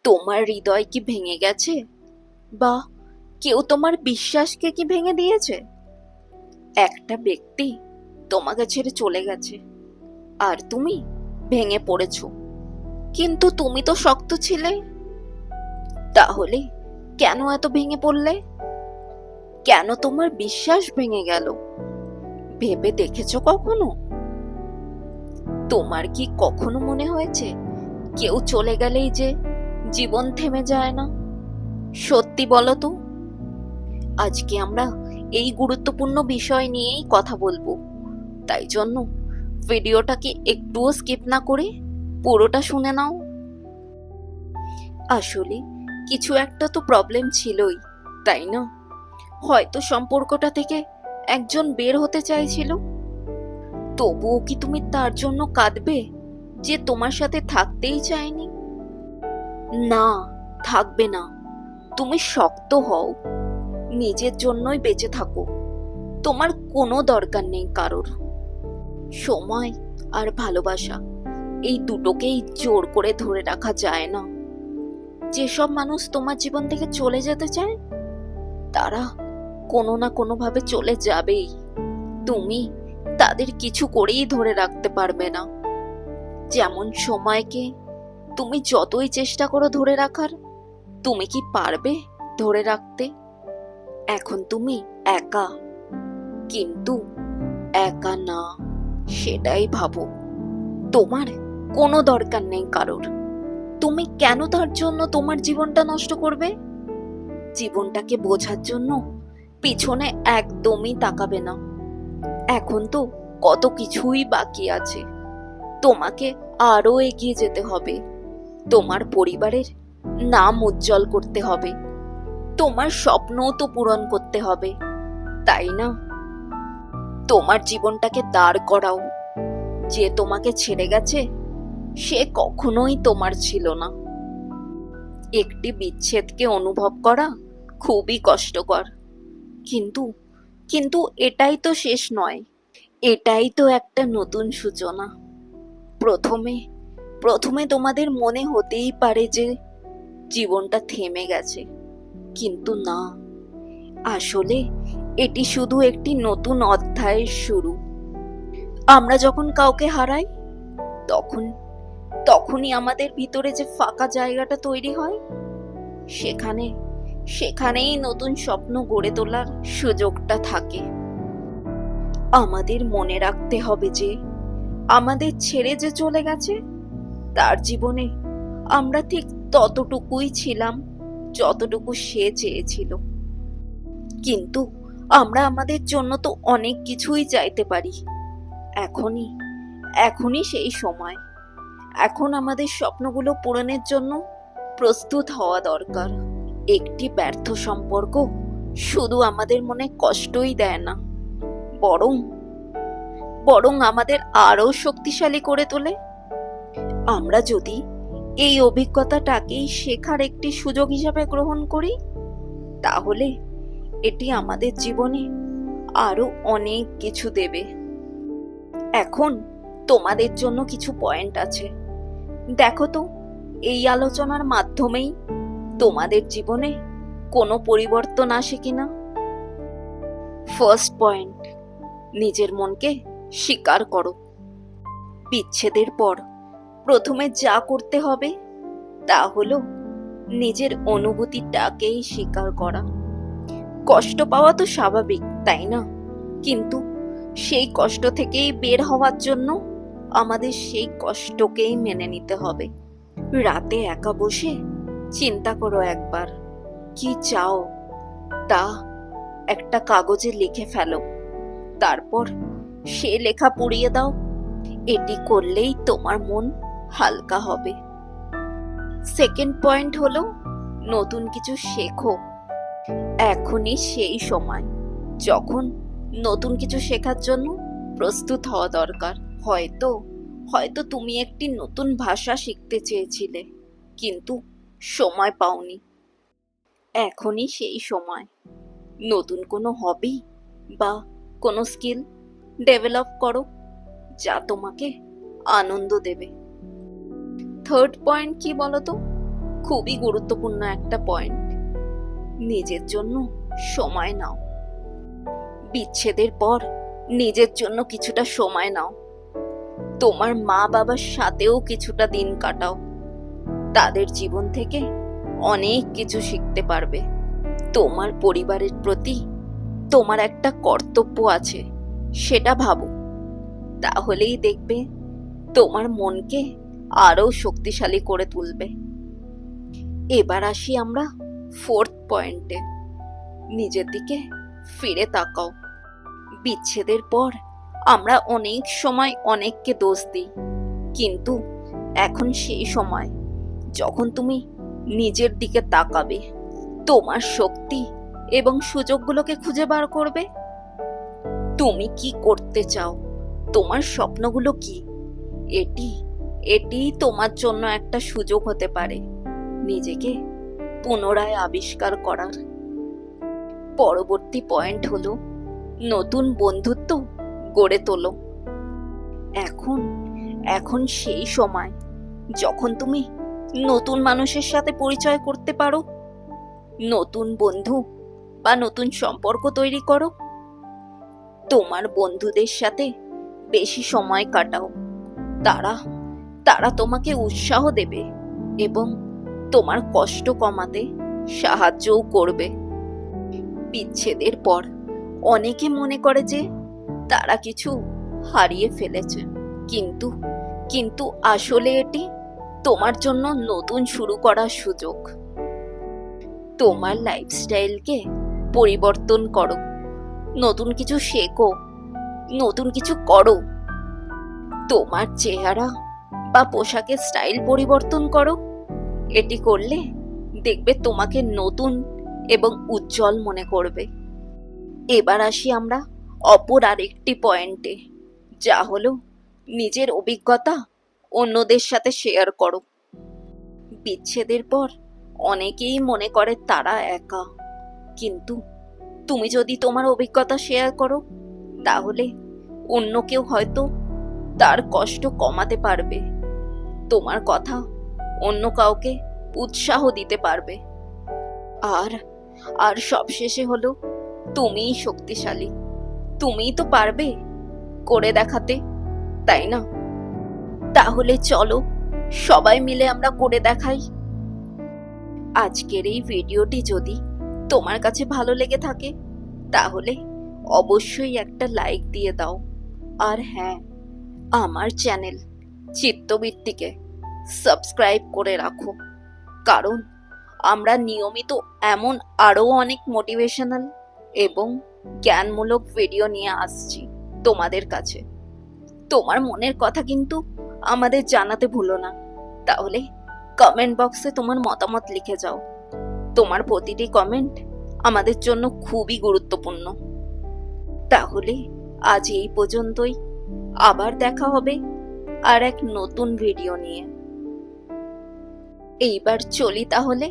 তোমার হৃদয় কি ভেঙে গেছে? বা কেউ তোমার বিশ্বাসকে কি ভেঙে দিয়েছে? একটা ব্যক্তি তোমাকে ছেড়ে চলে গেছে আর তুমি ভেঙে পড়েছো, কিন্তু তুমি তো শক্ত ছিলে। তাহলে কেন এত ভেঙে পড়লে? কেন তোমার বিশ্বাস ভেঙে গেল? ভেবে দেখেছো কখনো? তোমার কি কখনো মনে হয়েছে কেউ চলে গেলেই যে জীবন থেমে যায় না? সত্যি বলো তো। আজকে আমরা এই গুরুত্বপূর্ণ বিষয় নিয়েই কথা বলবো, তাই জন্য ভিডিওটাকে একটুও স্কিপ না করে পুরোটা শুনে নাও। আসলে কিছু একটা তো প্রবলেম ছিলই, তাই না? হয়তো সম্পর্কটা থেকে একজন বের হতে চাইছিল। তবুও কি তুমি তার জন্য কাঁদবে যে তোমার সাথে থাকতেই চায়নি? না, থাকবে না। তুমি শক্ত হও, নিজের জন্যই বেঁচে থাকো। তোমার কোনো দরকার নেই কারোর। সময় আর ভালোবাসা, এই দুটোকেই জোর করে ধরে রাখা যায় না। যেসব মানুষ তোমার জীবন থেকে চলে যেতে চায়, তারা কোনো না কোনো ভাবে চলে যাবেই। তুমি তাদের কিছু করেই ধরে রাখতে পারবে না। যেমন সময়কে তুমি যতই চেষ্টা করো ধরে রাখার, তুমি কি পারবে ধরে রাখতে? এখন তুমি একা, কিন্তু একা না, সেটাই ভাবো। তোমার কোনো দরকার নেই কারোর। তুমি কেন তার জন্য তোমার জীবনটা নষ্ট করবে? জীবনটাকে বোঝার জন্য পিছনে একদমই তাকাবে না। এখন তো কত কিছুই বাকি আছে। তোমাকে আরো এগিয়ে যেতে হবে। তোমার পরিবারের নাম উজ্জ্বল করতে হবে। তোমার স্বপ্নও তো পূরণ করতে হবে, তাই না? তোমার জীবনটাকে দাঁড় করাও। যে তোমাকে ছেড়ে গেছে, সে কখনোই তোমার ছিল না। একটি বিচ্ছেদকে অনুভব করা খুবই কষ্টকর, কিন্তু কিন্তু এটাই তো শেষ নয়। এটাই তো একটা নতুন সূচনা। প্রথমে প্রথমে তোমাদের মনে হতেই পারে যে জীবনটা থেমে গেছে, কিন্তু না, আসলে এটি শুধু একটি নতুন অধ্যায়ের শুরু। আমরা যখন কাউকে হারাই, তখন তখনই আমাদের ভিতরে যে ফাঁকা জায়গাটা তৈরি হয়, সেখানে সেখানেই নতুন স্বপ্ন গড়ে তোলার সুযোগটা থাকে। আমাদের মনে রাখতে হবে যে আমাদের ছেড়ে যে চলে গেছে, তার জীবনে আমরা ঠিক ততটুকুই ছিলাম যতটুকু সে চেয়েছিল। কিন্তু আমরা আমাদের জন্য তো অনেক কিছুই চাইতে পারি। এখনই এখনই সেই সময়। এখন আমাদের স্বপ্নগুলো পূরণের জন্য প্রস্তুত হওয়া দরকার। একটি ব্যর্থ সম্পর্ক শুধু আমাদের মনে কষ্টই দেয় না, বরং বরং আমাদের আরো শক্তিশালী করে তোলে। আমরা যদি এই অভিজ্ঞতাটাকেই শেখার একটি সুযোগ হিসাবে গ্রহণ করি, তাহলে এটি আমাদের জীবনে আরো অনেক কিছু দেবে। এখন তোমাদের জন্য কিছু পয়েন্ট আছে। দেখো তো, এই আলোচনার মাধ্যমেই তোমাদের জীবনে কোনো পরিবর্তন আসে কিনা। ফার্স্ট পয়েন্ট, নিজের মনকে স্বীকার করো। বিচ্ছেদের পর প্রথমে যা করতে হবে তা হলো নিজের অনুভূতিটাকেই স্বীকার করা। কষ্ট পাওয়া তো স্বাভাবিক, তাই না? কিন্তু সেই কষ্ট থেকেই বের হওয়ার জন্য আমাদের সেই কষ্টকেই মেনে নিতে হবে। রাতে একা বসে চিন্তা করো একবার, কি চাও তা একটা কাগজে লিখে ফেলো। তারপর সে লেখা পুড়িয়ে দাও। এটি করলেই তোমার মন হালকা হবে। সেকেন্ড পয়েন্ট হলো নতুন কিছু শেখো। এখনই সেই সময় যখন নতুন কিছু শেখার জন্য প্রস্তুত হওয়া দরকার। হয়তো হয়তো তুমি একটি নতুন ভাষা শিখতে চেয়েছিলে, কিন্তু সময় পাওনি। এখনই সেই সময়। নতুন কোনো হবি বা কোনো স্কিল ডেভেলপ করো, যা তোমাকে আনন্দ দেবে। থার্ড পয়েন্ট কি বলতো? খুবই গুরুত্বপূর্ণ একটা পয়েন্ট। নিজের জন্য সময় নাও। বিচ্ছেদের পর নিজের জন্য কিছুটা সময় নাও। তোমার মা বাবার সাথেও কিছুটা দিন কাটাও। তাদের জীবন থেকে অনেক কিছু শিখতে পারবে। তোমার পরিবারের প্রতি তোমার একটা কর্তব্য আছে, সেটা ভাবো। তাহলেই দেখবে তোমার মনকে আরো শক্তিশালী করে তুলবে। এবার আসি আমরা 4th পয়েন্টে। নিজের দিকে ফিরে তাকাও। বিচ্ছেদের পর আমরা অনেক সময় অনেককে দোষ দিই, কিন্তু এখন সেই সময় যখন তুমি নিজের দিকে তাকাবে, তোমার শক্তি এবং সুযোগগুলোকে খুঁজে বার করবে। তুমি কি করতে চাও? তোমার স্বপ্নগুলো কি? এটি তোমার জন্য একটা সুযোগ হতে পারে নিজেকে পুনরায় আবিষ্কার করার। পরবর্তী পয়েন্ট হলো নতুন বন্ধুত্ব গড়ে তোলো। এখন সেই সময় যখন তুমি নতুন মানুষের সাথে পরিচয় করতে পারো। নতুন বন্ধু বা নতুন সম্পর্ক তৈরি করো। তোমার বন্ধুদের সাথে বেশি সময় কাটাও। তারা তোমাকে উৎসাহ দেবে এবং তোমার কষ্ট কমাতে সাহায্যও করবে। বিচ্ছেদের পর অনেকে মনে করে যে তারা কিছু হারিয়ে ফেলেছে, কিন্তু আসলে এটি তোমার জন্য নতুন শুরু করার সুযোগ। তোমার লাইফস্টাইলকে পরিবর্তন করো, নতুন কিছু শেখো, নতুন কিছু করো। তোমার চেহারা বা পোশাকের স্টাইল পরিবর্তন করো। এটি করলে দেখবে তোমাকে নতুন এবং উজ্জ্বল মনে করবে। এবার আসি আমরা অপর আরেকটি পয়েন্টে, যা হলো নিজের অভিজ্ঞতা অন্যদের সাথে শেয়ার করো। বিচ্ছেদের পর অনেকেই মনে করে তারা একা, কিন্তু তুমি যদি তোমার অভিজ্ঞতা শেয়ার করো, তাহলে অন্য কেউ হয়তো তার কষ্ট কমাতে পারবে। তোমার কথা অন্য কাউকে উৎসাহ দিতে পারবে। আর সবশেষে হলো তুমিই শক্তিশালী। তুমিই তো পারবে করে দেখাতে, তাই না? তাহলে চলো সবাই মিলে আমরা করে দেখাই। আজকের এই ভিডিওটি যদি তোমার কাছে ভালো লেগে থাকে, তাহলে অবশ্যই একটা লাইক দিয়ে দাও। আর হ্যাঁ, আমার চ্যানেল চিত্তবৃত্তিকে সাবস্ক্রাইব করে রাখো, কারণ আমরা নিয়মিত এমন আরো অনেক মোটিভেশনাল এবং জ্ঞানমূলক ভিডিও নিয়ে আসছি তোমাদের কাছে। তোমার মনের কথা কিন্তু আমাদের জানাতে ভুলো না। তাহলে কমেন্ট বক্সে তোমার মতামত লিখে যাও। তোমার প্রতিটি কমেন্ট আমাদের জন্য খুবই গুরুত্বপূর্ণ। তাহলে আজ এই পর্যন্তই। আবার দেখা হবে আর এক নতুন ভিডিও নিয়ে। এইবার চলি তাহলে।